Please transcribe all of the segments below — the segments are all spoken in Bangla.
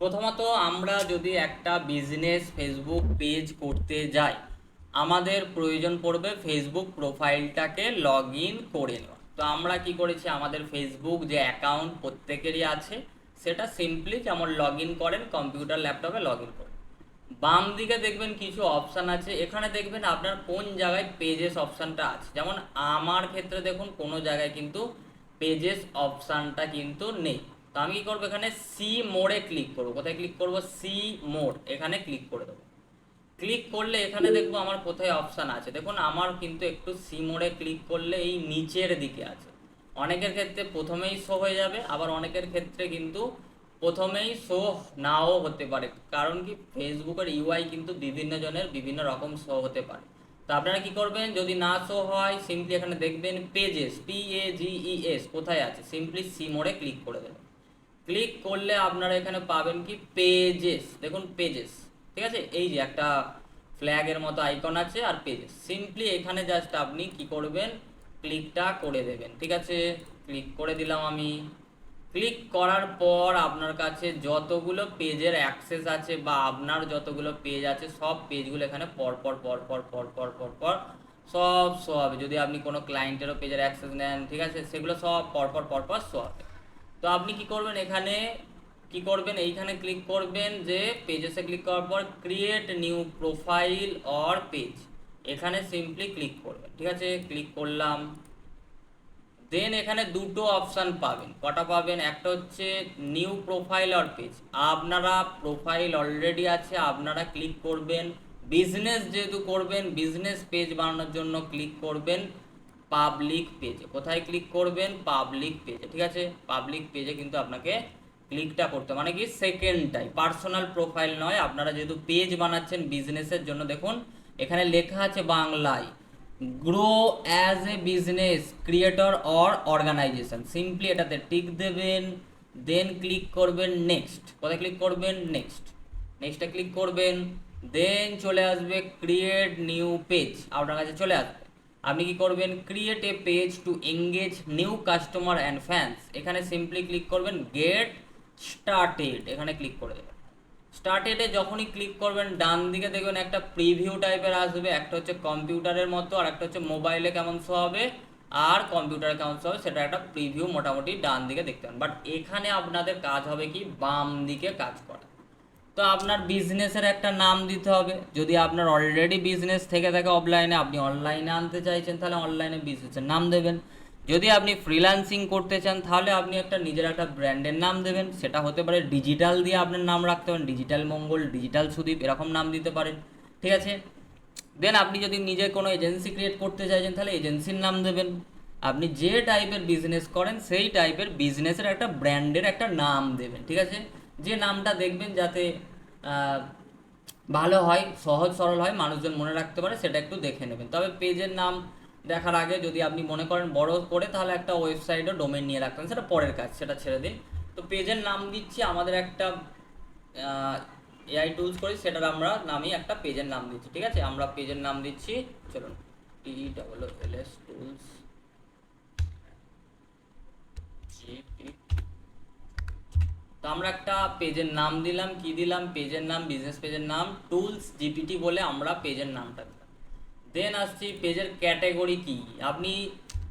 প্রথমত আমরা যদি একটা বিজনেস ফেসবুক পেজ করতে যাই, আমাদের প্রয়োজন পড়বে ফেসবুক প্রোফাইলটাকে লগ ইন করে নেওয়া। তো আমরা কি করেছি, আমাদের ফেসবুক যে অ্যাকাউন্ট প্রত্যেকেরই আছে, সেটা সিম্পলি যেমন লগ ইন করেন কম্পিউটার ল্যাপটপে লগ ইন করেন। বাম দিকে দেখবেন কিছু অপশান আছে, এখানে দেখবেন আপনার কোন জায়গায় পেজেস অপশানটা আছে। যেমন আমার ক্ষেত্রে দেখুন কোনো জায়গায় কিন্তু পেজেস অপশানটা কিন্তু নেই। তো আমি কি করবো, এখানে সি মোড়ে ক্লিক করবো। কোথায় ক্লিক করবো? সি মোড়, এখানে ক্লিক করে দেবো। ক্লিক করলে এখানে দেখবো আমার কোথায় অপশান আছে। দেখুন আমার কিন্তু একটু সি মোড়ে ক্লিক করলে এই নিচের দিকে আছে। অনেকের ক্ষেত্রে প্রথমেই শো হয়ে যাবে, আবার অনেকের ক্ষেত্রে কিন্তু প্রথমেই শো নাও হতে পারে। কারণ কি, ফেসবুকের ইউআই কিন্তু বিভিন্ন জনের বিভিন্ন রকম শো হতে পারে। তো আপনারা কি করবেন, যদি না শো হয় সিম্পলি এখানে দেখবেন পেজেস, PAGES কোথায় আছে, সিম্পলি সি মোড়ে ক্লিক করে দেবেন। ক্লিক করলে আপনারা এখানে পাবেন কি পেজেস, দেখুন পেজেস, ঠিক আছে। এই যে একটা ফ্ল্যাগের মতো আইকন আছে আর পেজেস, সিম্পলি এখানে জাস্ট আপনি কি করবেন, ক্লিকটা করে দেবেন। ঠিক আছে, ক্লিক করে দিলাম আমি। ক্লিক করার পর আপনার কাছে যতগুলো পেজের অ্যাক্সেস আছে বা আপনার যতগুলো পেজ আছে সব পেজগুলো এখানে পরপর পরপর পরপর পরপর সব শো হবে। যদি আপনি কোনো ক্লায়েন্টেরও পেজের অ্যাক্সেস নেন, ঠিক আছে, সেগুলো সব পরপর পরপর শো হবে। তো আপনি কি করবেন, এখানে কি করবেন, এইখানে ক্লিক করবেন, যে পেজেসে ক্লিক করার পর create new profile or page, এখানে সিম্পলি ক্লিক করবেন। ঠিক আছে, ক্লিক করলাম। দেন এখানে দুটো অপশান পাবেন। কটা পাবেন? একটা হচ্ছে নিউ প্রোফাইল অর পেজ, আপনারা প্রোফাইল অলরেডি আছে, আপনারা ক্লিক করবেন। বিজনেস যেহেতু করবেন, বিজনেস পেজ বানানোর জন্য ক্লিক করবেন পাবলিক পেজে। কোথায় ক্লিক করবেন? পাবলিক পেজে। ঠিক আছে, পাবলিক পেজে কিন্তু আপনাকে ক্লিকটা করতে, মানে কি সেকেন্ডটাই, পার্সোনাল প্রোফাইল নয়। আপনারা যেহেতু পেজ বানাচ্ছেন বিজনেসের জন্য, দেখুন এখানে লেখা আছে বাংলায়, grow as a business creator or organization, simply এটাতে টিক দেবেন। দেন ক্লিক করবেন নেক্সট। কোথায় ক্লিক করবেন? নেক্সট, নেক্সটে ক্লিক করবেন। দেন চলে আসবে ক্রিয়েট নিউ পেজ, আপনার কাছে চলে আসবে। আপনি কি করবেন? Create a page to engage new customer and fans, এখানে সিম্পলি ক্লিক করবেন গেট স্টার্টেড, এখানে ক্লিক করে দেবেন। স্টার্টেডে যখনই ক্লিক করবেন ডান দিকে দেখবেন একটা প্রিভিউ টাইপের আসবে, একটা হচ্ছে কম্পিউটারের মতো আর একটা হচ্ছে মোবাইলে কেমন শো হবে আর কম্পিউটারে কেমন শো হবে, সেটা একটা প্রিভিউ মোটামুটি ডান দিকে দেখতে পান। বাট এখানে আপনাদের কাজ হবে কি বাম দিকে কাজ করা। তো আপনার বিজনেসের একটা নাম দিতে হবে। যদি আপনার অলরেডি বিজনেস থেকে থাকে অফলাইনে, আপনি অনলাইনে আনতে চাইছেন, তাহলে অনলাইনে বিজনেসের নাম দেবেন। যদি আপনি ফ্রিল্যান্সিং করতে চান, তাহলে আপনি একটা নিজের একটা ব্র্যান্ডের নাম দেবেন। সেটা হতে পারে ডিজিটাল দিয়ে আপনার নাম রাখতে পারেন, ডিজিটাল মঙ্গল, ডিজিটাল সুদীপ, এরকম নাম দিতে পারেন। ঠিক আছে, দেন আপনি যদি নিজে কোনো এজেন্সি ক্রিয়েট করতে চাইছেন, তাহলে এজেন্সির নাম দেবেন। আপনি যে টাইপের বিজনেস করেন সেই টাইপের বিজনেসের একটা ব্র্যান্ডের একটা নাম দেবেন। ঠিক আছে, যে নামটা দেখবেন যাতে আহ, ভালো হয়, সহজ সরল হয়, মানুষজন মনে রাখতে পারে, সেটা একটু দেখে নেবেন। তবে পেজের নাম দেখার আগে যদি আপনি মনে করেন বড় করে, তাহলে একটা ওয়েবসাইটও ডোমেন নিয়ে রাখবেন, সেটা পরের কাজ, সেটা ছেড়ে দিন। তো পেজের নাম দিচ্ছি, আমাদের একটা এআই টুলস করি, সেটার আমরা নামই একটা পেজের নাম দিচ্ছি। ঠিক আছে, আমরা পেজের নাম দিচ্ছি, চলুন TELLS টুলস জিপি। তো আমরা একটা পেজের নাম দিলাম, কি দিলাম? পেজের নাম, বিজনেস পেজের নাম টুলস জিপিটি বলে আমরা পেজের নামটা দিলাম। দেন আসছি পেজের ক্যাটাগরি কি। আপনি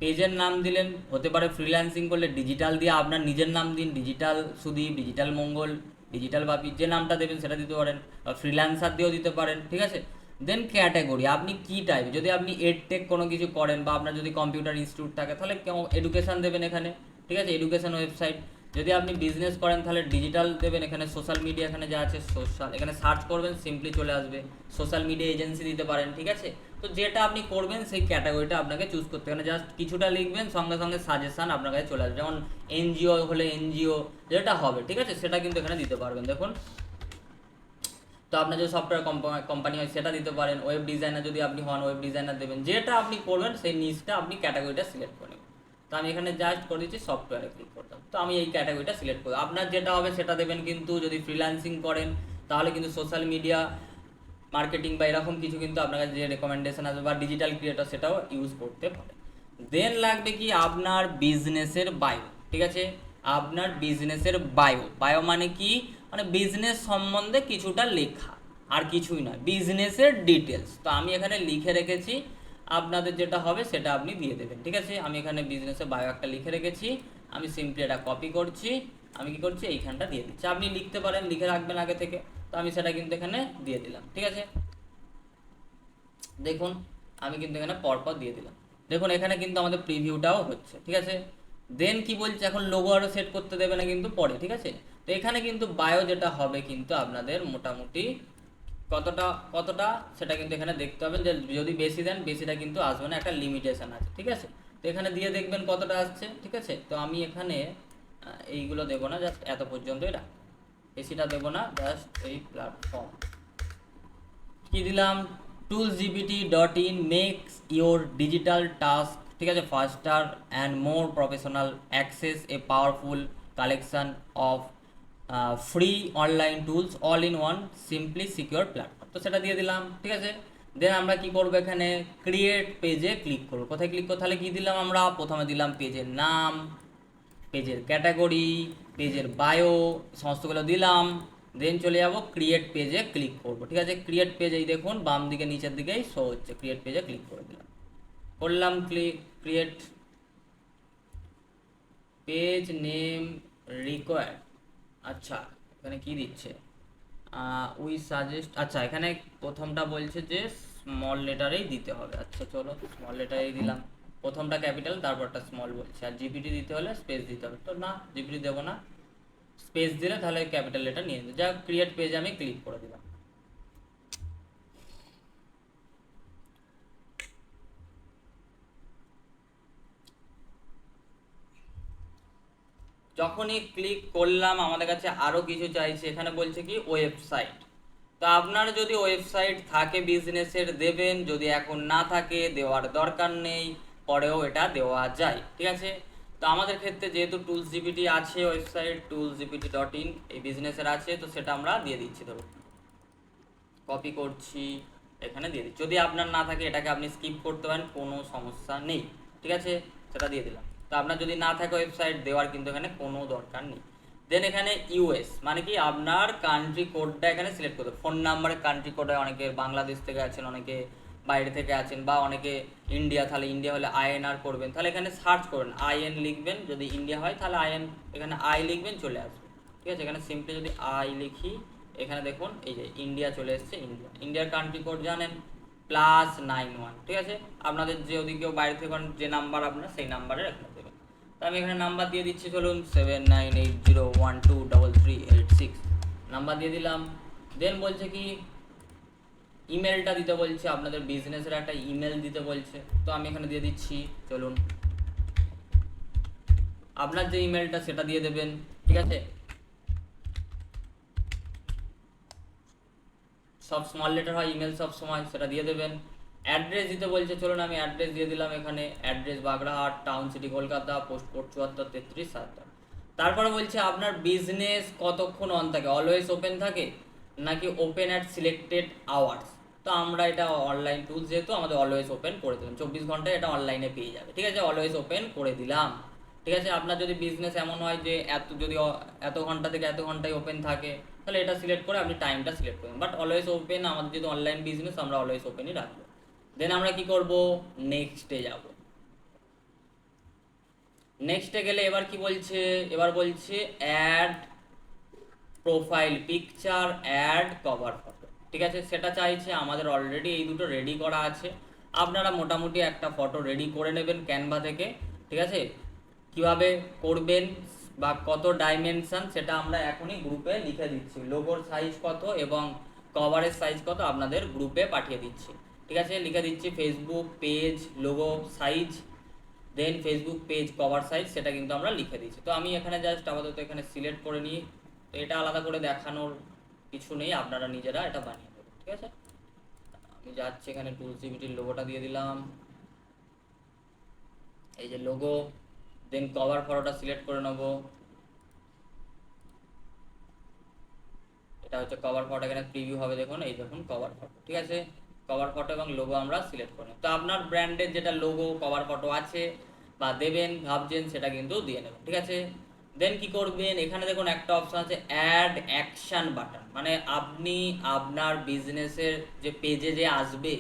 পেজের নাম দিলেন, হতে পারে ফ্রিল্যান্সিং করলে ডিজিটাল দিয়ে আপনার নিজের নাম দিন, ডিজিটাল সুদীপ, ডিজিটাল মঙ্গল, ডিজিটাল বাপি, যে নামটা দেবেন সেটা দিতে পারেন, বা ফ্রিল্যান্সার দিয়েও দিতে পারেন। ঠিক আছে, দেন ক্যাটাগরি, আপনি কি টাইপ, যদি আপনি এডটেক কোনো কিছু করেন বা আপনার যদি কম্পিউটার ইনস্টিটিউট থাকে, তাহলে এডুকেশান দেবেন এখানে। ঠিক আছে, এডুকেশান ওয়েবসাইট। যদি আপনি বিজনেস করেন তাহলে ডিজিটাল দেবেন, এখানে সোশ্যাল মিডিয়া, এখানে যা আছে সোশ্যাল, এখানে সার্চ করবেন সিম্পলি চলে আসবে, সোশ্যাল মিডিয়া এজেন্সি দিতে পারেন। ঠিক আছে, তো যেটা আপনি করবেন সেই ক্যাটাগরিটা আপনাকে চুজ করতে হবে, জাস্ট কিছুটা লিখবেন, সঙ্গে সঙ্গে সাজেশান আপনার কাছে চলে আসবে। যেমন এনজিও হলে এনজিও যেটা হবে, ঠিক আছে, সেটা কিন্তু এখানে দিতে পারবেন। দেখুন, তো আপনার যদি সফটওয়্যার কোম্পানি হয় সেটা দিতে পারেন, ওয়েব ডিজাইনার যদি আপনি হন ওয়েব ডিজাইনার দেবেন, যেটা আপনি করবেন সেই নিচটা আপনি ক্যাটাগরিটা সিলেক্ট করে নেবেন। তো আমি এখানে জাস্ট করে দিচ্ছি সফটওয়্যারে ক্লিক করতাম, তো আমি এই ক্যাটাগরিটা সিলেক্ট করব। আপনার যেটা হবে সেটা দেবেন, কিন্তু যদি ফ্রিল্যান্সিং করেন তাহলে কিন্তু সোশ্যাল মিডিয়া মার্কেটিং বা এরকম কিছু কিন্তু আপনার কাছে যে রেকমেন্ডেশন আসবে বা ডিজিটাল ক্রিয়েটর সেটাও ইউজ করতে পারে। দেন লাগবে কি আপনার বিজনেসের বায়ো। ঠিক আছে, আপনার বিজনেসের বায়ো, বায়ো মানে কি, মানে বিজনেস সম্বন্ধে কিছুটা লেখা, আর কিছুই নয়, বিজনেসের ডিটেলস। তো আমি এখানে লিখে রেখেছি, আপনাদের যেটা হবে সেটা আপনি দিয়ে দেবেন। ঠিক আছে, আমি এখানে বিজনেসের বায়ো একটা লিখে রেখেছি, আমি সিম্পলি এটা কপি করছি, আমি কি করছি এইখানটা দিয়ে দিচ্ছি। আপনি লিখতে পারেন, লিখে রাখবেন আগে থেকে, তো আমি সেটা কিন্তু এখানে দিয়ে দিলাম। ঠিক আছে, দেখুন আমি কিন্তু এখানে পরপর দিয়ে দিলাম। দেখুন এখানে কিন্তু আমাদের প্রিভিউটাও হচ্ছে। ঠিক আছে, দেন কি বলছে, এখন লোগো আরও সেট করতে দেবে না কিন্তু পরে। ঠিক আছে, তো এখানে কিন্তু বায়ো যেটা হবে কিন্তু আপনাদের মোটামুটি কতটা কতটা সেটা কিন্তু এখানে দেখতে হবে, যে যদি বেশি দেন বেশিটা কিন্তু আসবে না, একটা লিমিটেশন আছে। ঠিক আছে, তো এখানে দিয়ে দেখবেন কতটা আসছে। ঠিক আছে, তো আমি এখানে এইগুলো দেবো না, জাস্ট এত পর্যন্তই রাখ, বেশিটা দেবো না, জাস্ট এই প্ল্যাটফর্ম কি দিলাম, toolsgpt.in makes your digital task, ঠিক আছে, ফাস্টার and more professional, access a powerful collection of free online tools all in one simply secure platform. তো সেটা দিয়ে দিলাম। ঠিক আছে, দেন আমরা কি করবো, এখানে ক্রিয়েট পেজে ক্লিক করবো। কোথায় ক্লিক করবো, তাহলে কি দিলাম, আমরা প্রথমে দিলাম পেজের নাম, পেজের ক্যাটাগরি, পেজের বায়ো, সমস্তগুলো দিলাম। দেন চলে যাব ক্রিয়েট পেজে ক্লিক করব। ঠিক আছে, ক্রিয়েট পেজ এই দেখুন বাম দিকে নিচের দিকেই শো হচ্ছে, ক্রিয়েট পেজে ক্লিক করে দিলাম, করলাম click, create page name required. আচ্ছা এখানে কি দিচ্ছে, উই সাজেস্ট, আচ্ছা এখানে প্রথমটা বলছে যে স্মল লেটারেই দিতে হবে। আচ্ছা চলো স্মল লেটারেই দিলাম, প্রথমটা ক্যাপিটাল তারপরটা স্মল বলছে, আর জিপিটি দিতে হলে স্পেস দিতে হবে, তো না জিপিটি দেবো না, স্পেস দিলে তাহলে ক্যাপিটাল লেটার নিয়ে নেবে। যা ক্রিয়েট পেজে আমি ক্লিক করে দিলাম। যখনই ক্লিক করলাম আমাদের কাছে আরো কিছু চাইছে, এখানে বলছে কি ওয়েবসাইট। তো আপনার যদি ওয়েবসাইট থাকে বিজনেসের দেবেন, যদি এখন না থাকে দেওয়ার দরকার নেই, পরেও এটা দেওয়া যায়। ঠিক আছে, তো আমাদের ক্ষেত্রে যেহেতু টুলস জিপিটি আছে, ওয়েবসাইট toolsgpt.in এই বিজনেসের আছে, তো সেটা আমরা দিয়ে দিচ্ছি। ধরুন কপি করছি, এখানে দিয়ে দিচ্ছি। যদি আপনার না থাকে এটাকে আপনি স্কিপ করতে পারেন, কোনো সমস্যা নেই। ঠিক আছে, সেটা দিয়ে দিলাম। তো আপনার যদি না থাকে ওয়েবসাইট দেওয়ার কিন্তু এখানে কোনো দরকার নেই। দেন এখানে ইউএস মানে কি আপনার কান্ট্রি কোডটা এখানে সিলেক্ট করতে, ফোন নাম্বারে কান্ট্রি কোড হয়, অনেকে বাংলাদেশ থেকে আছেন, অনেকে বাইরে থেকে আছেন, বা অনেকে ইন্ডিয়া, তাহলে ইন্ডিয়া হলে আইএনআর করবেন, তাহলে এখানে সার্চ করবেন আইএন লিখবেন, যদি ইন্ডিয়া হয় তাহলে আইএন, এখানে আই লিখবেন চলে আসবে। ঠিক আছে, এখানে সিম্পলি যদি আই লিখি, এখানে দেখুন এই যে ইন্ডিয়া চলে এসছে, ইন্ডিয়া, ইন্ডিয়ার কান্ট্রি কোড জানেন +91। ঠিক আছে, আপনাদের যদি কেউ বাইরে থেকে যে নাম্বার আপনার সেই নাম্বারে এখানে দেবেন। তো আমি এখানে নাম্বার দিয়ে দিচ্ছি, চলুন 7980123386 নাম্বার দিয়ে দিলাম। দেন বলছে কি ইমেলটা দিতে বলছে, আপনাদের বিজনেসের একটা ইমেল দিতে বলছে, তো আমি এখানে দিয়ে দিচ্ছি। চলুন আপনার যে ইমেলটা সেটা দিয়ে দেবেন। ঠিক আছে, সব স্মল লেটার হয় ইমেল সব সময়, সেটা দিয়ে দেবেন। অ্যাড্রেস দিতে বলছে, চলুন আমি অ্যাড্রেস দিয়ে দিলাম। এখানে address Bagrahat, town city Kolkata, post code 7433 তারপরে বলছে আপনার বিজনেস কতক্ষণ অন থাকে, অলওয়েজ ওপেন থাকে নাকি ওপেন অ্যাট সিলেক্টেড আওয়ার্স। তো আমরা এটা অনলাইন টুলস যেহেতু আমাদের অলওয়েজ ওপেন করে দিলাম, 24 ঘন্টায় এটা অনলাইনে পেয়ে যাবে। ঠিক আছে, অলওয়েজ ওপেন করে দিলাম। ঠিক আছে, আপনার যদি বিজনেস এমন হয় যে যদি এত ঘন্টা থেকে এত ঘন্টায় ওপেন থাকে, তাহলে এটা সিলেক্ট করে আপনি টাইমটা সিলেক্ট করবেন, বাট অলওয়েজ ওপেন, আমাদের যদি অনলাইন বিজনেস আমরা অলওয়েজ ওপেনই রাখবো। দেন আমরা কি করব, নেক্সটে যাব। নেক্সটে গেলে এবার কি বলছে, এবার বলছে add profile picture, add cover photo. ঠিক আছে, সেটা চাইছে, আমাদের অলরেডি এই দুটো রেডি করা আছে। আপনারা মোটামুটি একটা ফটো রেডি করে নেবেন ক্যানভা থেকে। ঠিক আছে, কিভাবে করবেন বা কত ডাইমেনশন সেটা আমরা এখনই গ্রুপে লিখে দিচ্ছি, লোগোর সাইজ কত এবং কভারের সাইজ কত আপনাদের গ্রুপে পাঠিয়ে দিচ্ছি। ঠিক আছে, লিখে দিচ্ছি ফেসবুক পেজ লোগো সাইজ, দেন ফেসবুক পেজ কভার সাইজ, সেটা কিন্তু আমরা লিখে দিচ্ছি। তো আমি এখানে জাস্ট আপাতত এখানে সিলেক্ট করে নিই, তো এটা আলাদা করে দেখানোর কিছু নেই, আপনারা নিজেরা এটা বানিয়ে দেবেন। ঠিক আছে, আমি যাচ্ছি এখানে টুলস জিপিটির লোগোটা দিয়ে দিলাম, এই যে লোগো। দেন কভার ফটোটা সিলেক্ট করে নেব, এটা হচ্ছে কভার ফটো, এখানে প্রিভিউ হবে দেখুন, এই দেখুন কভার ফটো। ঠিক আছে, কভার ফটো এবং লোগো আমরা সিলেক্ট করে নেব। তো আপনার ব্র্যান্ডের যেটা লোগো কভার ফটো আছে বা দেবেন ভাবছেন সেটা কিন্তু দিয়ে নেবেন। ঠিক আছে, দেন কি করবেন, এখানে দেখুন একটা অপশন আছে অ্যাড অ্যাকশন বাটন, মানে আপনি আপনার বিজনেসের যে পেজে যে আসবে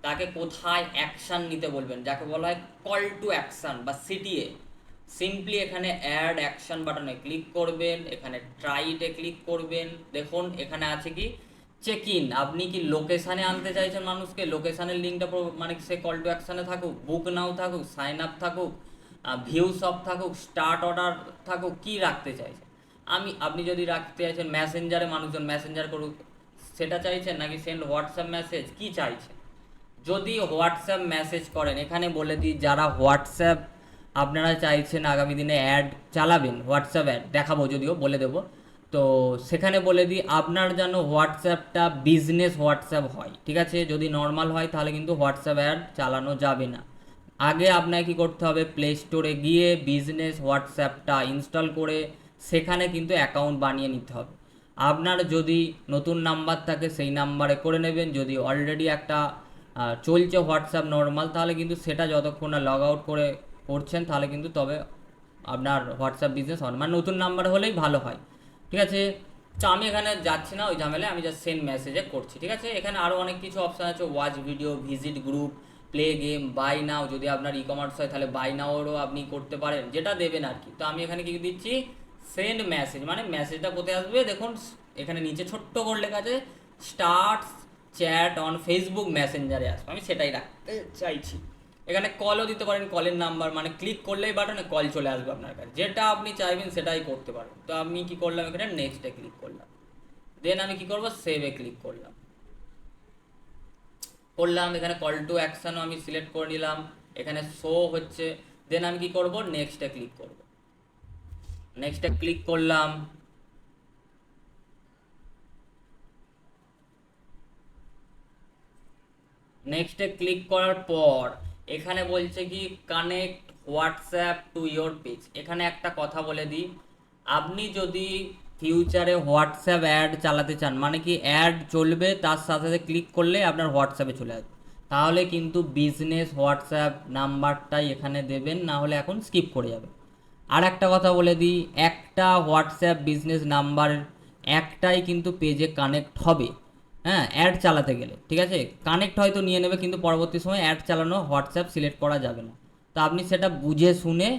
তাকে কোথায় অ্যাকশন নিতে বলবেন, যাকে বলা হয় কল টু অ্যাকশন বা সিটিএ। সিম্পলি এখানে অ্যাড অ্যাকশন বাটনে ক্লিক করবেন, এখানে ট্রাইটে ক্লিক করবেন। দেখুন এখানে আছে কি চেক ইন, আপনি কি লোকেশানে আনতে চাইছেন মানুষকে, লোকেশানের লিঙ্কটা মানে সে কল টু অ্যাকশানে থাকুক, বুক নাও থাকুক, সাইন আপ থাকুক, ভিউস অফ থাকুক, স্টার্ট অর্ডার থাকুক, কি রাখতে চাইছেন। আপনি যদি রাখতে চাইছেন মেসেঞ্জারে মানুষজন মেসেঞ্জার করুক সেটা চাইছেন, নাকি সেন্ড হোয়াটসঅ্যাপ মেসেজ, কি চাইছেন। যদি হোয়াটসঅ্যাপ মেসেজ করেন, এখানে বলে দিই যারা হোয়াটসঅ্যাপ আপনারা চাইছেন আগামী দিনে অ্যাড চালাবেন, হোয়াটসঅ্যাপ অ্যাড দেখাবো, যদিও বলে দেবো। তো সেখানে বলে দিই আপনার যেন হোয়াটসঅ্যাপটা বিজনেস হোয়াটসঅ্যাপ হয়, ঠিক আছে। যদি নর্মাল হয় তাহলে কিন্তু হোয়াটসঅ্যাপ অ্যাড চালানো যাবে না। আগে আপনাকে কী করতে হবে, প্লে স্টোরে গিয়ে বিজনেস হোয়াটসঅ্যাপটা ইনস্টল করে সেখানে কিন্তু অ্যাকাউন্ট বানিয়ে নিতে হবে। আপনার যদি নতুন নাম্বার থাকে সেই নাম্বারে করে নেবেন, যদি অলরেডি একটা চলছে হোয়াটসঅ্যাপ নর্মাল, তাহলে কিন্তু সেটা যতক্ষণ না লগ আউট করে করছেন তাহলে কিন্তু তবে আপনার হোয়াটসঅ্যাপ বিজনেস হয়, মানে নতুন নাম্বার হলেই ভালো হয়, ঠিক আছে। তো আমি এখানে যাচ্ছি না ওই ঝামেলায়, আমি জাস্ট সেন্ড মেসেজে করছি, ঠিক আছে। এখানে আরও অনেক কিছু অপশান আছে, watch video, visit group, play game, buy now, যদি আপনার ই কমার্স হয় তাহলে বাই নাওরও আপনি করতে পারেন, যেটা দেবেন আর কি। তো আমি এখানে কি দিচ্ছি, সেন্ড মেসেজ, মানে মেসেজটা কোথায় আসবে দেখুন, এখানে নিচে ছোট্ট করে লেখা আছে স্টার্ট চ্যাট অন ফেসবুক মেসেঞ্জারে আসবে, আমি সেটাই রাখতে চাইছি। এখানে কলও দিতে পারেন, কলের নাম্বার, মানে ক্লিক করলেই বাটনে কল চলে আসবে আপনার কাছে, যেটা আপনি চাইবেন সেটাই করতে পারেন। তো আমি কি করলাম, এখানে নেক্সটে ক্লিক করলাম। দেন আমি কি করব, সেভে ক্লিক করলাম। এখানে কল টু অ্যাকশনও আমি সিলেক্ট করে নিলাম, এখানে শো হচ্ছে। দেন আমি কি করব, নেক্সটে ক্লিক করব। নেক্সটে ক্লিক করলাম। নেক্সটে ক্লিক করার পর এখানে বলছে কি connect WhatsApp to your page. এখানে একটা কথা বলে দিই, আপনি যদি ফিউচারে হোয়াটসঅ্যাপ অ্যাড চালাতে চান, মানে কি অ্যাড চলবে তার সাথে সাথে ক্লিক করলে আপনার হোয়াটসঅ্যাপে চলে আসবে, তাহলে কিন্তু বিজনেস হোয়াটসঅ্যাপ নাম্বারটাই এখানে দেবেন, না হলে এখন স্কিপ করে যাবে। আর একটা কথা বলে দিই, একটা হোয়াটসঅ্যাপ বিজনেস নাম্বার একটাই কিন্তু পেজে কানেক্ট হবে, হ্যাঁ, অ্যাড চালাতে গেলে, ঠিক আছে। কানেক্ট হয়তো নিয়ে নেবে কিন্তু পরবর্তী সময় অ্যাড চালানো হোয়াটসঅ্যাপ সিলেক্ট করা যাবে না। তো আপনি সেটা বুঝে শুনে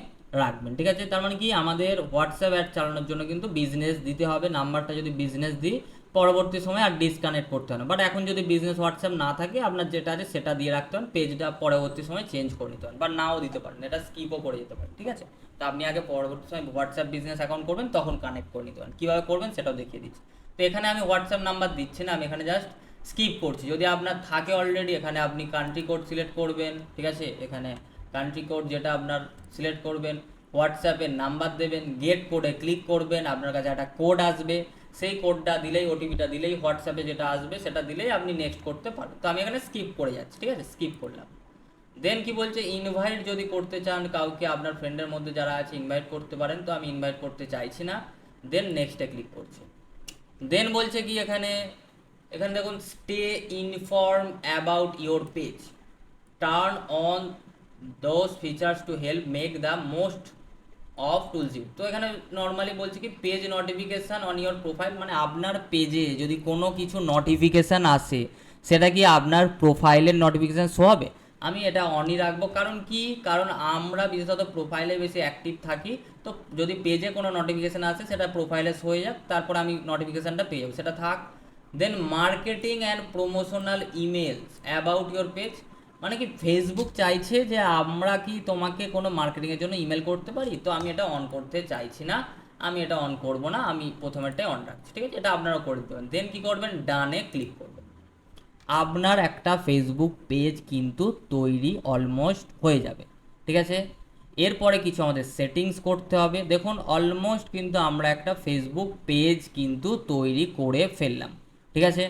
রাখবেন, ঠিক আছে। তার মানে কি আমাদের হোয়াটসঅ্যাপ অ্যাড চালানোর জন্য কিন্তু বিজনেস দিতে হবে, নাম্বারটা যদি বিজনেস দিই পরবর্তী সময় আর ডিসকানেক্ট করতে হবে না। বাট এখন যদি বিজনেস হোয়াটসঅ্যাপ না থাকে, আপনার যেটা আছে সেটা দিয়ে রাখতে হবে, পেজটা পরবর্তী সময় চেঞ্জ করে নিতে পারেন বা নাও দিতে পারেন, এটা স্কিপও করে যেতে পারেন, ঠিক আছে। তো আপনি আগে পরবর্তী সময় হোয়াটসঅ্যাপ বিজনেস অ্যাকাউন্ট করবেন তখন কানেক্ট করে নিতে পারেন, কীভাবে করবেন সেটাও দেখিয়ে দিচ্ছি। তো এখানে আমি হোয়াটসঅ্যাপ নাম্বার দিচ্ছি না, আমি এখানে জাস্ট স্কিপ করছি। যদি আপনার থাকে অলরেডি, এখানে আপনি কান্ট্রি কোড সিলেক্ট করবেন, ঠিক আছে। এখানে কান্ট্রি কোড যেটা আপনার সিলেক্ট করবেন, হোয়াটসঅ্যাপের নাম্বার দেবেন, গেট কোডে ক্লিক করবেন, আপনার কাছে একটা কোড আসবে, সেই কোডটা দিলেই, ওটিপিটা দিলেই হোয়াটসঅ্যাপে যেটা আসবে সেটা দিলেই আপনি নেক্সট করতে পারেন। তো আমি এখানে স্কিপ করে যাচ্ছি, ঠিক আছে, স্কিপ করলাম। দেন কি বলছে, ইনভাইট যদি করতে চান কাউকে, আপনার ফ্রেন্ডের মধ্যে যারা আছে ইনভাইট করতে পারেন, তো আমি ইনভাইট করতে চাইছি না। দেন নেক্সটে ক্লিক করছি। দেন বলছে কি এখানে, এখানে দেখুন stay inform about your page, turn on those features to help make the most of tools you. তো এখানে নর্মালি বলছে কি page notification on your profile, মানে আপনার পেজে যদি কোনো কিছু নোটিফিকেশান আসে সেটা কি আপনার প্রোফাইলের নোটিফিকেশান শো হবে। আমি এটা অনই রাখবো, কারণ কি, কারণ আমরা বিশেষত প্রোফাইলে বেশি অ্যাক্টিভ থাকি, তো যদি পেজে কোনো নোটিফিকেশান আসে সেটা প্রোফাইলে শো হয়ে যাক, তারপর আমি নোটিফিকেশানটা পেয়ে যাবো, সেটা থাক। Then marketing and promotional emails about your page, মানে কি ফেসবুক চাইছে যে আমরা কি তোমাকে কোনো মার্কেটিংয়ের জন্য ইমেল করতে পারি, তো আমি এটা অন করতে চাইছি না, আমি এটা অন করব না, আমি প্রথমেরটাই অন রাখছি, ঠিক আছে। এটা আপনারাও করে দিতে পারেন। দেন কী করবেন, ডানে ক্লিক করবেন। আপনার একটা ফেসবুক পেজ কিন্তু তৈরি অলমোস্ট হয়ে যাবে, ঠিক আছে। এরপরে কিছু আমাদের সেটিংস করতে হবে। দেখুন অলমোস্ট কিন্তু আমরা একটা ফেসবুক পেজ কিন্তু তৈরি করে ফেললাম, ঠিক আছে।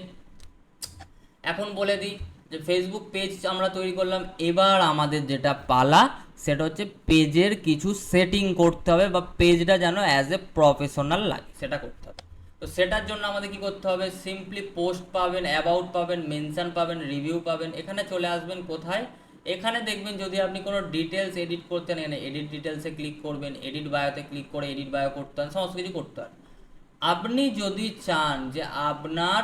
এখন বলে দিই যে ফেসবুক পেজ আমরা তৈরি করলাম, এবার আমাদের যেটা পালা সেটা হচ্ছে পেজের কিছু সেটিং করতে হবে, বা পেজটা যেন অ্যাজ এ প্রফেশনাল লাগে সেটা করতে হবে। তো সেটার জন্য আমাদের কি করতে হবে, সিম্পলি পোস্ট পাবেন, অ্যাবাউট পাবেন, মেনশন পাবেন, রিভিউ পাবেন, এখানে চলে আসবেন কোথায়, এখানে দেখবেন যদি আপনি কোনো ডিটেলস এডিট করতে নেন, এডিট ডিটেলসে ক্লিক করবেন, এডিট বায়োতে ক্লিক করে এডিট বায়ো করতে হয়, সমস্ত কিছু করতে হয়। আপনি যদি চান যে আপনার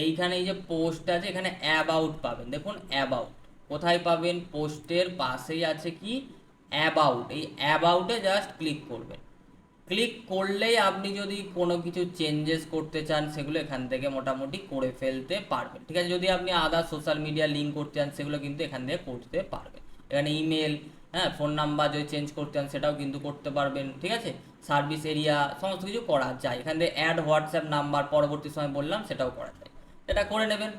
এইখানে এই যে পোস্ট আছে এখানে অ্যাবাউট পাবেন, দেখুন অ্যাবাউট কোথায় পাবেন, পোস্টের পাশেই আছে কি অ্যাবাউট, এই অ্যাবাউটে জাস্ট ক্লিক করবেন। ক্লিক করলেই আপনি যদি কোনো কিছু চেঞ্জেস করতে চান সেগুলো এখান থেকে মোটামুটি করে ফেলতে পারবেন, ঠিক আছে। যদি আপনি আদার সোশ্যাল মিডিয়া লিঙ্ক করতে চান সেগুলো কিন্তু এখান থেকে করতে পারবেন। এখানে ইমেল, হ্যাঁ, ফোন নাম্বার যদি চেঞ্জ করতে চান সেটাও কিন্তু করতে পারবেন, ঠিক আছে। সার্ভিস এরিয়া সমস্ত কিছু করা যায়। এখান থেকে অ্যাড হোয়াটসঅ্যাপ নাম্বার পরবর্তী সময় বললাম সেটাও করা যায়, এটা করে নেবেন।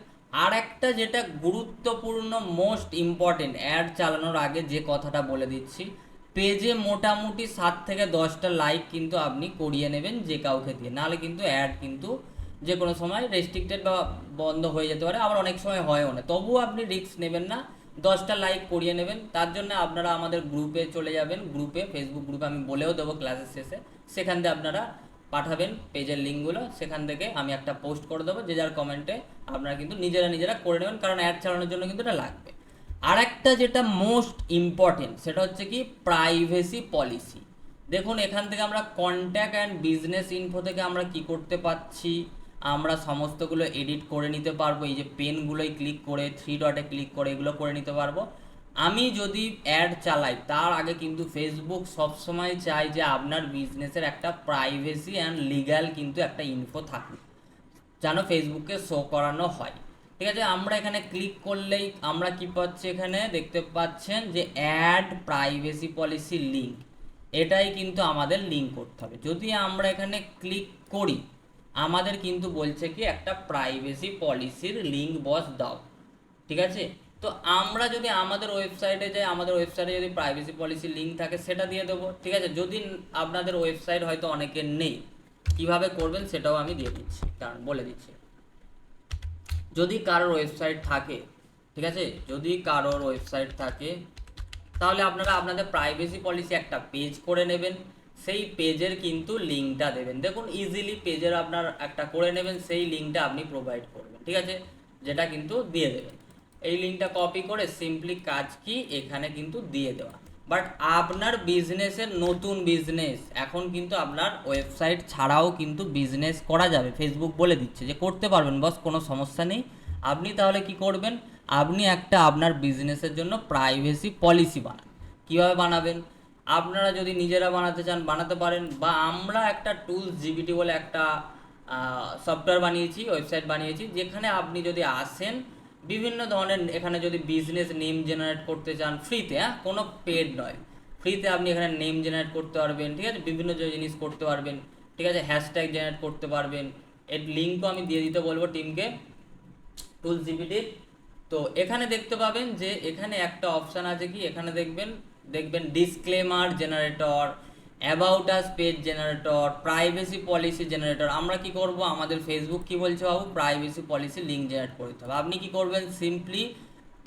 আর একটা যেটা গুরুত্বপূর্ণ মোস্ট ইম্পর্টেন্ট, অ্যাড চালানোর আগে যে কথাটা বলে দিচ্ছি, পেজে মোটামুটি 7 থেকে 10টা লাইক কিন্তু আপনি করিয়ে নেবেন যে কাউকে দিয়ে, নাহলে কিন্তু অ্যাড কিন্তু যে কোনো সময় রেস্ট্রিক্টেড বা বন্ধ হয়ে যেতে পারে, আবার অনেক সময় হয়ও না, তবুও আপনি রিস্ক নেবেন না, 10টা লাইক করিয়ে নেবেন। তার জন্য আপনারা আমাদের গ্রুপে চলে যাবেন, গ্রুপে ফেসবুক গ্রুপে আমি বলেও দেবো ক্লাসের শেষে, সেখান থেকে আপনারা পাঠাবেন পেজের লিঙ্কগুলো, সেখান থেকে আমি একটা পোস্ট করে দেবো, যে যার কমেন্টে আপনারা কিন্তু নিজেরা করে নেবেন, কারণ অ্যাড চালানোর জন্য কিন্তু এটা লাগবে। আর একটা যেটা মোস্ট ইম্পর্টেন্ট সেটা হচ্ছে কি প্রাইভেসি পলিসি। দেখুন এখান থেকে আমরা কন্ট্যাক্ট অ্যান্ড বিজনেস ইনফো থেকে আমরা কি করতে পারছি, আমরা সমস্তগুলো এডিট করে নিতে পারবো, এই যে পেনগুলোই ক্লিক করে 3 ডটে ক্লিক করে এগুলো করে নিতে পারবো। আমি যদি অ্যাড চালাই তার আগে কিন্তু ফেসবুক সবসময় চাই যে আপনার বিজনেসের একটা প্রাইভেসি অ্যান্ড লিগ্যাল কিন্তু একটা ইনফো থাকুক, যেন ফেসবুকে শো করানো হয়, ঠিক আছে। আমরা এখানে ক্লিক করলেই আমরা কি পাচ্ছি, এখানে দেখতে পাচ্ছেন যে অ্যাড প্রাইভেসি পলিসি লিঙ্ক, এটাই কিন্তু আমাদের লিঙ্ক করতে হবে। যদি আমরা এখানে ক্লিক করি আমাদের কিন্তু বলছে কি একটা প্রাইভেসি পলিসির লিঙ্ক বস দাও, ঠিক আছে। তো আমরা যদি আমাদের ওয়েবসাইটে যাই, আমাদের ওয়েবসাইটে যদি প্রাইভেসি পলিসি লিঙ্ক থাকে সেটা দিয়ে দেবো, ঠিক আছে। যদি আপনাদের ওয়েবসাইট হয়তো অনেকের নেই, কিভাবে করবেন সেটাও আমি দিয়ে দিচ্ছি, কারণ বলে দিচ্ছি। যদি কারোর ওয়েবসাইট থাকে, ঠিক আছে, যদি কারোর ওয়েবসাইট থাকে তাহলে আপনারা আপনাদের প্রাইভেসি পলিসি একটা পেজ করে নেবেন, সেই পেজের কিন্তু লিঙ্কটা দেবেন। দেখুন ইজিলি পেজের আপনার একটা করে নেবেন, সেই লিঙ্কটা আপনি প্রোভাইড করবেন, ঠিক আছে, যেটা কিন্তু দিয়ে দেবেন। এই লিঙ্কটা কপি করে সিম্পলি কাজ কি এখানে কিন্তু দিয়ে দেওয়া। বাট আপনার বিজনেসের নতুন বিজনেস এখন কিন্তু আপনার ওয়েবসাইট ছাড়াও কিন্তু বিজনেস করা যাবে, ফেসবুক বলে দিচ্ছে যে করতে পারবেন বস, কোনো সমস্যা নেই। আপনি তাহলে কি করবেন, আপনি একটা আপনার বিজনেসের জন্য প্রাইভেসি পলিসি বানান। কীভাবে বানাবেন, আপনারা যদি নিজেরা বানাতে চান বানাতে পারেন, বা আমরা একটা টুলস জিবিটি বলে একটা সফটওয়্যার বানিয়েছি, ওয়েবসাইট বানিয়েছি, যেখানে আপনি যদি আসেন বিভিন্ন ধরনের, এখানে যদি বিজনেস নেম জেনারেট করতে চান ফ্রিতে, হ্যাঁ, কোনো পেড নয়, ফ্রিতে আপনি এখানে নেম জেনারেট করতে পারবেন, ঠিক আছে, বিভিন্ন জিনিস করতে পারবেন, ঠিক আছে, হ্যাশট্যাগ জেনারেট করতে পারবেন। এর লিঙ্কও আমি দিয়ে দিতে বলবো টিমকে, টুলস জিপিটির। তো এখানে দেখতে পাবেন যে এখানে একটা অপশান আছে কি, এখানে দেখবেন disclaimer generator, about us page generator, privacy policy generator. আমরা কি করব, আমাদের ফেসবুক কি বলছে বাবু, প্রাইভেসি পলিসি লিঙ্ক জেনারেট করতে হবে। আপনি কি করবেন, সিম্পলি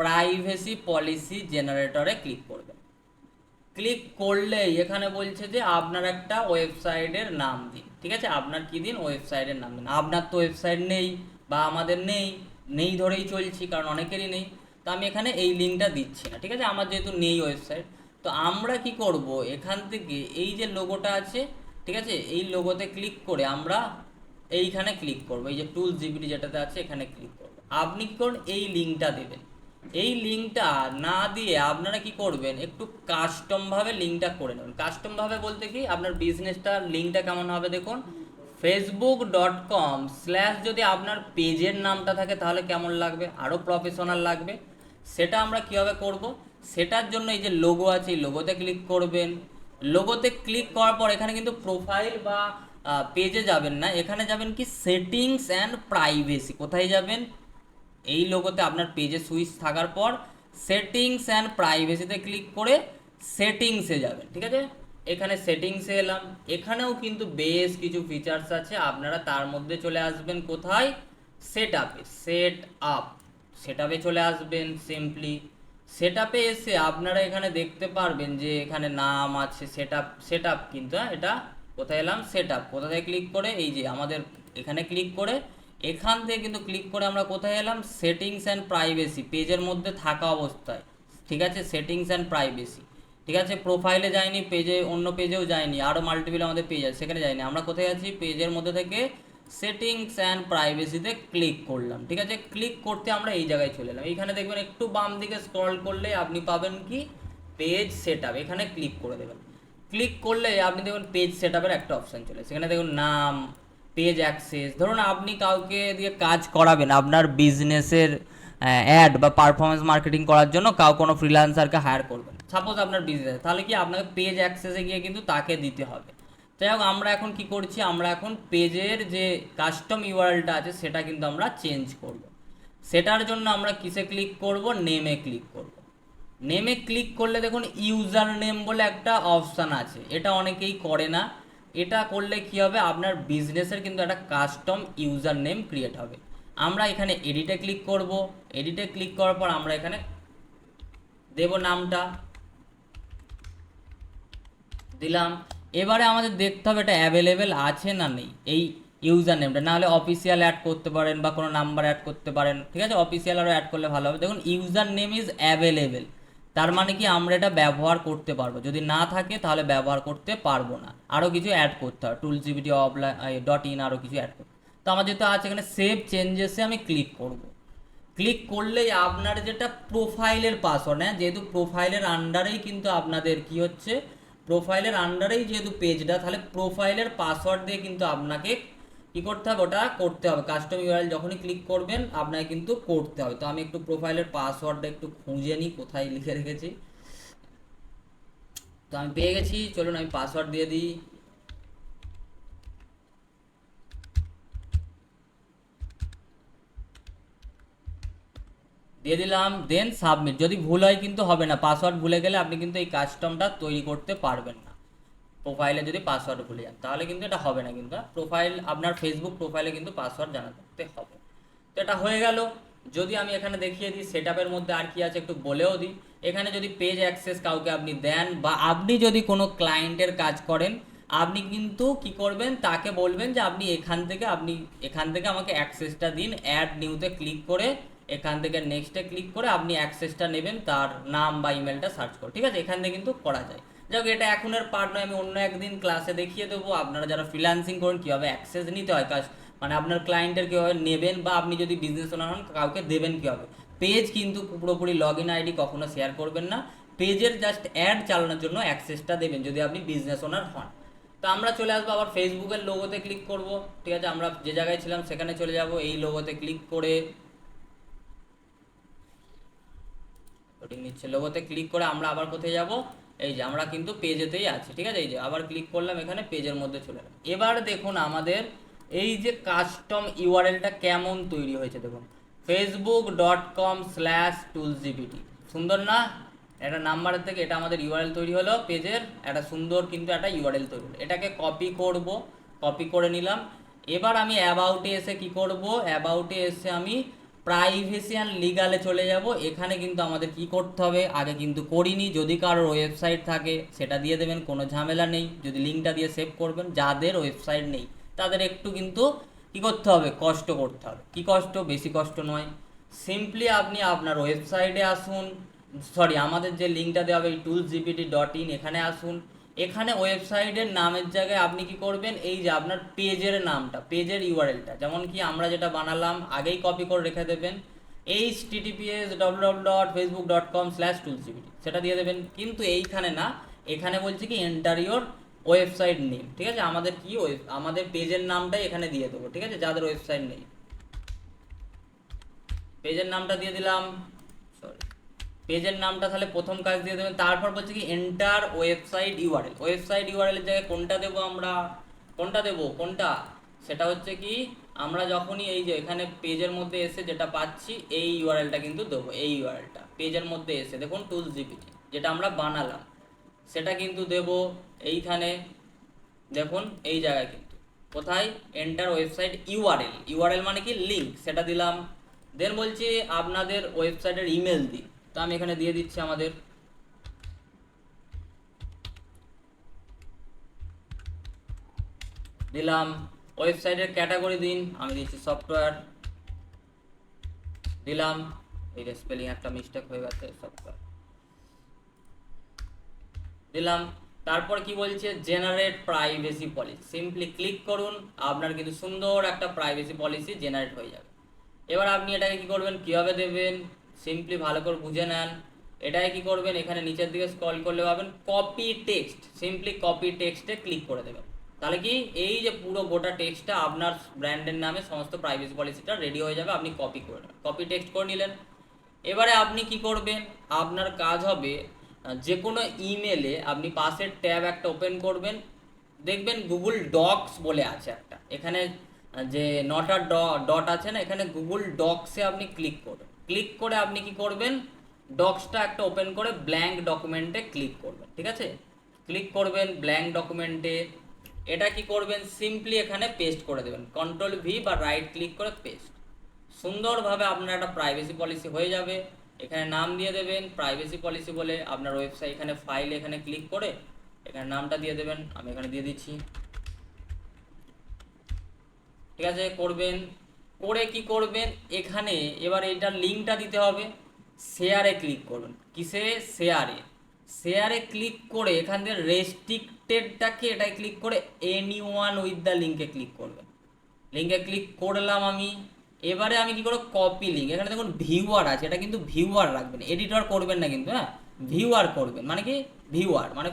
প্রাইভেসি পলিসি জেনারেটরে ক্লিক করবেন। ক্লিক করলেই এখানে বলছে যে আপনার একটা ওয়েবসাইটের নাম দিন, ঠিক আছে, আপনার কি দিন, ওয়েবসাইটের নাম দিন। আপনার তো ওয়েবসাইট নেই বা আমাদের নেই ধরেই চলছি, কারণ অনেকেরই নেই, তো আমি এখানে এই লিঙ্কটা দিচ্ছি না, ঠিক আছে, আমার যেহেতু নেই ওয়েবসাইট। তো আমরা কি করব, এখান থেকে এই যে লোগোটা আছে, ঠিক আছে, এই লোগোতে ক্লিক করে আমরা এইখানে ক্লিক করব, এই যে টুল জিবিটি যেটাতে আছে এখানে ক্লিক করব। আপনি কি করুন, এই লিঙ্কটা দেবেন। এই লিঙ্কটা না দিয়ে আপনারা কি করবেন, একটু কাস্টমভাবে লিঙ্কটা করে নেবেন। কাস্টমভাবে বলতে কি, আপনার বিজনেসটার লিঙ্কটা কেমন হবে দেখুন, facebook.com/ যদি আপনার পেজের নামটা থাকে তাহলে কেমন লাগবে, আরও প্রফেশনাল লাগবে। সেটা আমরা কীভাবে করব, সেটার জন্য এই যে লোগো আছে এই লোগোতে ক্লিক করবেন। লোগোতে ক্লিক করার পর এখানে কিন্তু প্রোফাইল বা পেজে যাবেন না, এখানে যাবেন কি সেটিংস অ্যান্ড প্রাইভেসি। কোথায় যাবেন, এই লোগোতে আপনার পেজে সুইচ থাকার পর সেটিংস অ্যান্ড প্রাইভেসিতে ক্লিক করে সেটিংসে যাবেন, ঠিক আছে। এখানে সেটিংসে এলাম, এখানেও কিন্তু বেশ কিছু ফিচার্স আছে, আপনারা তার মধ্যে চলে আসবেন কোথায়, সেট আপে চলে আসবেন। সিম্পলি সেট আপে এসে আপনারা এখানে দেখতে পারবেন যে এখানে নাম আছে সেট আপ কিন্তু, এটা কোথায় এলাম, সেট আপ, কোথায় ক্লিক করে এই যে আমাদের এখানে ক্লিক করে, এখান থেকে কিন্তু ক্লিক করে আমরা কোথায় এলাম, সেটিংস অ্যান্ড প্রাইভেসি, পেজের মধ্যে থাকা অবস্থায় ঠিক আছে, সেটিংস অ্যান্ড প্রাইভেসি, ঠিক আছে, প্রোফাইলে যায়নি, পেজে অন্য পেজেও যায়নি, আরও মাল্টিপল আমাদের পেজ আছে সেখানে যায়নি, আমরা কোথায় আছি, পেজের মধ্যে থেকে সেটিংস অ্যান্ড প্রাইভেসিতে ক্লিক করলাম। ঠিক আছে, ক্লিক করতে আমরা এই জায়গায় চলে এলাম, এইখানে দেখবেন একটু বাম দিকে স্ক্রল করলে আপনি পাবেন কি পেজ সেট আপ, এখানে ক্লিক করে দেবেন। ক্লিক করলে আপনি দেখুন পেজ সেট আপের একটা অপশান চলে, সেখানে দেখুন নাম, পেজ অ্যাক্সেস, ধরুন আপনি কাউকে দিয়ে কাজ করাবেন আপনার বিজনেসের অ্যাড বা পারফরমেন্স মার্কেটিং করার জন্য কোনো ফ্রিল্যান্সারকে হায়ার করবেন, সাপোজ আপনার বিজনেস, তাহলে কি আপনাকে পেজ অ্যাক্সেসে গিয়ে কিন্তু তাকে দিতে হবে। যাই হোক, আমরা এখন কি করছি, আমরা এখন পেজের যে কাস্টম ইউআরএলটা আছে সেটা কিন্তু আমরা চেঞ্জ করব। সেটার জন্য আমরা কিসে ক্লিক করব, নেমে ক্লিক করব। নেমে ক্লিক করলে দেখুন ইউজার নেম বলে একটা অপশান আছে, এটা অনেকেই করে না। এটা করলে কি হবে, আপনার বিজনেসের কিন্তু একটা কাস্টম ইউজার নেম ক্রিয়েট হবে। আমরা এখানে এডিটে ক্লিক করব, এডিটে ক্লিক করার পর আমরা এখানে দেব নামটা, দিলাম। এবারে আমাদের দেখতে হবে এটা অ্যাভেলেবেল আছে না নেই এই ইউজার নেমটা, নাহলে অফিসিয়াল অ্যাড করতে পারেন বা কোনো নাম্বার অ্যাড করতে পারেন। ঠিক আছে, অফিসিয়াল আরও অ্যাড করলে ভালো হবে। দেখুন ইউজার নেম ইজ অ্যাভেলেবেল, তার মানে কি আমরা এটা ব্যবহার করতে পারবো, যদি না থাকে তাহলে ব্যবহার করতে পারবো না, আরও কিছু অ্যাড করতে হবে, টুলসজিপিটি অফলাইন .in আরও কিছু অ্যাড করতে। তো আমার যেহেতু আছে এখানে সেভ চেঞ্জেসে আমি ক্লিক করব। ক্লিক করলেই আপনার যেটা প্রোফাইলের পাসওয়ার্ড, হ্যাঁ যেহেতু প্রোফাইলের আন্ডারেই কিন্তু আপনাদের কি হচ্ছে, প্রোফাইলের আন্ডারেই যেহেতু পেজটা, তাহলে প্রোফাইলের পাসওয়ার্ড দিয়ে কিন্তু আপনাকে কি করতে হবে, ওটা করতে হবে। কাস্টম ইউআরএল যখনই ক্লিক করবেন আপনাকে কিন্তু করতে হবে। তো আমি একটু প্রোফাইলের পাসওয়ার্ডটা একটু খুঁজে নিই কোথায় লিখে রেখেছি। তো আমি পেয়ে গেছি, চলুন আমি পাসওয়ার্ড দিয়ে দিই। দিয়ে দিলাম, দেন সাবমিট। যদি ভুল হয় কিন্তু হবে না, পাসওয়ার্ড ভুলে গেলে আপনি কিন্তু এই কাস্টমটা তৈরি করতে পারবেন না। প্রোফাইলে যদি পাসওয়ার্ড ভুলে যান তাহলে কিন্তু এটা হবে না, কিন্তু প্রোফাইল আপনার ফেসবুক প্রোফাইলে কিন্তু পাসওয়ার্ড জানা থাকতে হবে। তো এটা হয়ে গেল। যদি আমি এখানে দেখিয়ে দিই সেটআপের মধ্যে আর কি আছে একটু বলেও দিই। এখানে যদি পেজ অ্যাক্সেস কাউকে আপনি দেন বা আপনি যদি কোনো ক্লায়েন্টের কাজ করেন, আপনি কিন্তু কি করবেন, তাকে বলবেন যে আপনি এখান থেকে আমাকে অ্যাক্সেসটা দিন, অ্যাড নিউতে ক্লিক করে এখান থেকে নেক্সটে ক্লিক করে আপনি অ্যাক্সেসটা নেবেন, তার নাম বা ইমেলটা সার্চ করে। ঠিক আছে, এখান থেকে কিন্তু করা যায়। যাক, এটা এখনের পার্ট নয়, আমি অন্য একদিন ক্লাসে দেখিয়ে দেবো আপনারা যারা ফ্রিল্যান্সিং করেন কীভাবে অ্যাক্সেস নিতে হয়, কাজ মানে আপনার ক্লায়েন্টের কীভাবে নেবেন বা আপনি যদি বিজনেস ওনার হন কাউকে দেবেন কীভাবে। পেজ কিন্তু পুরোপুরি লগ ইন আইডি কখনো শেয়ার করবেন না, পেজের জাস্ট অ্যাড চালানোর জন্য অ্যাক্সেসটা দেবেন যদি আপনি বিজনেস ওনার হন। তো আমরা চলে আসবো আবার ফেসবুকের লোগোতে ক্লিক করব। ঠিক আছে, আমরা যে জায়গায় ছিলাম সেখানে চলে যাব, এই লোগোতে ক্লিক করে লোডিং নিচ্ছে, লোগোতে ক্লিক করে আমরা আবার কোথায় যাব, এই যে আমরা কিন্তু পেজেতেই আছি। ঠিক আছে, এই যে আবার ক্লিক করলাম, এখানে পেজের মধ্যে চলে এলাম। এবার দেখুন আমাদের এই যে কাস্টম ইউআরএলটা কেমন তৈরি হয়েছে, দেখুন facebook.com/toolsgpt, সুন্দর না? একটা নাম্বারের থেকে এটা আমাদের ইউআরএল তৈরি হলো, পেজের একটা সুন্দর কিন্তু একটা ইউআরএল তৈরি হলো। এটাকে কপি করব, কপি করে নিলাম। এবার আমি অ্যাবাউটে এসে কি করব, অ্যাবাউটে এসে আমি প্রাইভেসি অ্যান্ড লিগালে চলে যাব। এখানে কিন্তু আমাদের কি করতে হবে, আগে কিন্তু করিনি, যদি কারোর ওয়েবসাইট থাকে সেটা দিয়ে দেবেন, কোনো ঝামেলা নেই। যদি লিঙ্কটা দিয়ে সেভ করবেন, যাদের ওয়েবসাইট নেই তাদের একটু কিন্তু কি করতে হবে, কষ্ট করতে হবে। কি কষ্ট, বেশি কষ্ট নয়, সিম্পলি আপনি আপনার ওয়েবসাইটে আসুন, সরি আমাদের যে লিঙ্কটা দেওয়া হবে এই toolsgpt.in, এখানে আসুন। এখানে ওয়েবসাইটের নামের জায়গায় আপনি কি করবেন, এই যে আপনার পেজের নামটা, পেজের ইউআরএলটা, যেমন কি আমরা যেটা বানালাম আগেই কপি করে রেখে দেবেন, https://facebook.com/toolsgpt, সেটা দিয়ে দেবেন। কিন্তু এইখানে না, এখানে বলছে কি এন্টার ইওর ওয়েবসাইট নেম। ঠিক আছে, আমাদের কি আমাদের পেজের নামটাই এখানে দিয়ে দেবো। ঠিক আছে, যাদের ওয়েবসাইট নেই পেজের নামটা দিয়ে দিলাম, সরি পেজের নামটা তাহলে প্রথম কাজ দিয়ে দেবেন। তারপর বলছে কি enter website URL, website URL এর জায়গায় কোনটা দেবো আমরা, কোনটা সেটা হচ্ছে কি আমরা যখনই এই যে এখানে পেজের মধ্যে এসে যেটা পাচ্ছি এই ইউআরএলটা কিন্তু দেবো, এই ইউআরএলটা পেজের মধ্যে এসে দেখুন toolsgpt যেটা আমরা বানালাম সেটা কিন্তু দেব এইখানে, দেখুন এই জায়গায় কিন্তু কোথায় এন্টার ওয়েবসাইট ইউআরএল, ইউআরএল মানে কি লিঙ্ক, সেটা দিলাম। দেন বলছি আপনাদের ওয়েবসাইটের ইমেল দিন, তো আমি এখানে দিয়ে দিচ্ছি আমাদের, দিলাম। ওয়েবসাইটের ক্যাটাগরি দিন, আমি দিচ্ছি সফটওয়্যার, দিলাম। এই যে স্পেলিং একটা মিস্টেক হয়ে গেছে, সফটওয়্যার দিলাম। তারপর কি বলছে, generate privacy policy, simply click করুন, আপনার কিন্তু সুন্দর একটা প্রাইভেসি পলিসি জেনারেট হয়ে যাবে। এবার আপনি এটাকে কি করবেন, কিভাবে দেবেন, সিম্পলি ভালো করে বুঝে নেন। এটাকে কি করবেন, এখানে নিচের দিকে স্ক্রল করলে পাবেন কপি টেক্সট, সিম্পলি কপি টেক্সটে ক্লিক করে দেবেন। তাহলে কি এই যে পুরো গোটা টেক্সটটা আপনার ব্র্যান্ডের নামে সমস্ত প্রাইভেসি পলিসিটা রেডি হয়ে যাবে, আপনি কপি করে নেবেন, কপি টেক্সট করে নিলেন। এবারে আপনি কি করবেন, আপনার কাজ হবে যে কোনো ইমেলে আপনি পাশের ট্যাব একটা ওপেন করবেন, দেখবেন গুগল ডকস বলে আছে একটা, এখানে যে নটা ডট আছে না, এখানে গুগল ডকসে আপনি ক্লিক করবেন। ক্লিক করে আপনি কি করবেন, ডকসটা একটা ওপেন করে ব্ল্যাঙ্ক ডকুমেন্টে ক্লিক করবেন, ঠিক আছে। ক্লিক করবেন ব্ল্যাঙ্ক ডকুমেন্টে, এটা কি করবেন, সিম্পলি এখানে পেস্ট করে দেবেন, কন্ট্রোল ভি বা রাইট ক্লিক করে পেস্ট। সুন্দরভাবে আপনার একটা প্রাইভেসি পলিসি হয়ে যাবে। এখানে নাম দিয়ে দেবেন প্রাইভেসি পলিসি বলে, আপনার ওয়েবসাইট এখানে ফাইল এখানে ক্লিক করে এখানে নামটা দিয়ে দেবেন, আমি এখানে দিয়ে দিচ্ছি, ঠিক আছে। করবেন, করে কি করবেন, এখানে এবার এটার লিঙ্কটা দিতে হবে, শেয়ারে ক্লিক করবেন, কিসে, শেয়ারে। শেয়ারে ক্লিক করে এখান থেকে রেস্ট্রিক্টেডটাকে এটাই ক্লিক করে এনি ওয়ান উইথ দ্য লিঙ্কে ক্লিক করবেন। লিঙ্কে ক্লিক করলাম আমি। এবারে আমি কি করব, কপি লিঙ্ক, এখানে দেখুন ভিউয়ার আছে, এটা কিন্তু ভিউয়ার রাখবেন, এডিটর করবেন না কিন্তু, হ্যাঁ ভিউয়ার করবেন। মানে কি ভিউয়ার মানে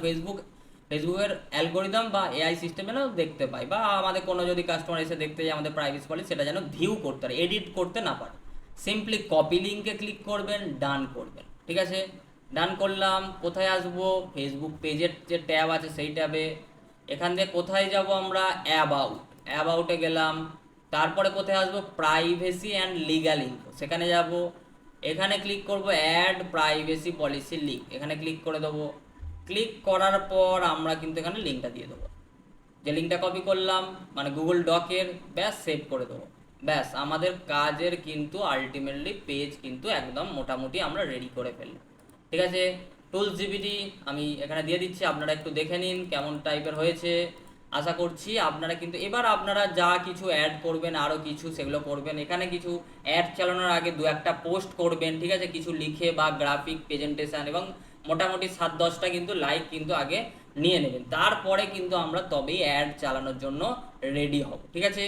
ফেসবুকের অ্যালগোরিদম বা এআই সিস্টেমে না দেখতে পাই, বা আমাদের কোনো যদি কাস্টমার এসে দেখতে যায় আমাদের প্রাইভেসি পলিসি, সেটা যেন ভিউ করতে পারে, এডিট করতে না পারে। সিম্পলি কপি লিঙ্কে ক্লিক করবেন, ডান করবেন, ঠিক আছে। ডান করলাম, কোথায় আসবো, ফেসবুক পেজের যে ট্যাব আছে সেই ট্যাবে, এখান থেকে কোথায় যাব আমরা, অ্যাবাউটে গেলাম। তারপরে কোথায় আসবো, প্রাইভেসি অ্যান্ড লিগ্যাল ইনফো, সেখানে যাব। এখানে ক্লিক করব অ্যাড প্রাইভেসি পলিসি লিঙ্ক, এখানে ক্লিক করে দেবো। ক্লিক করার পর আমরা কিন্তু এখানে লিঙ্কটা দিয়ে দেবো, যে লিঙ্কটা কপি করলাম মানে গুগল ডকের, ব্যাস সেভ করে দেবো। ব্যাস আমাদের কাজের কিন্তু আলটিমেটলি পেজ কিন্তু একদম মোটামুটি আমরা রেডি করে ফেললাম, ঠিক আছে। টুলস জিপিটি আমি এখানে দিয়ে দিচ্ছি, আপনারা একটু দেখে নিন কেমন টাইপের হয়েছে। আশা করছি আপনারা কিন্তু এবার আপনারা যা কিছু অ্যাড করবেন আরও কিছু সেগুলো করবেন। এখানে কিছু অ্যাড চালানোর আগে দু একটা পোস্ট করবেন, ঠিক আছে, কিছু লিখে বা গ্রাফিক প্রেজেন্টেশন, এবং মোটামুটি 7-10টা কিন্তু লাইক কিন্তু আগে নিয়ে নেবেন, তারপরে কিন্তু আমরা তবেই অ্যাড চালানোর জন্য রেডি হব, ঠিক আছে।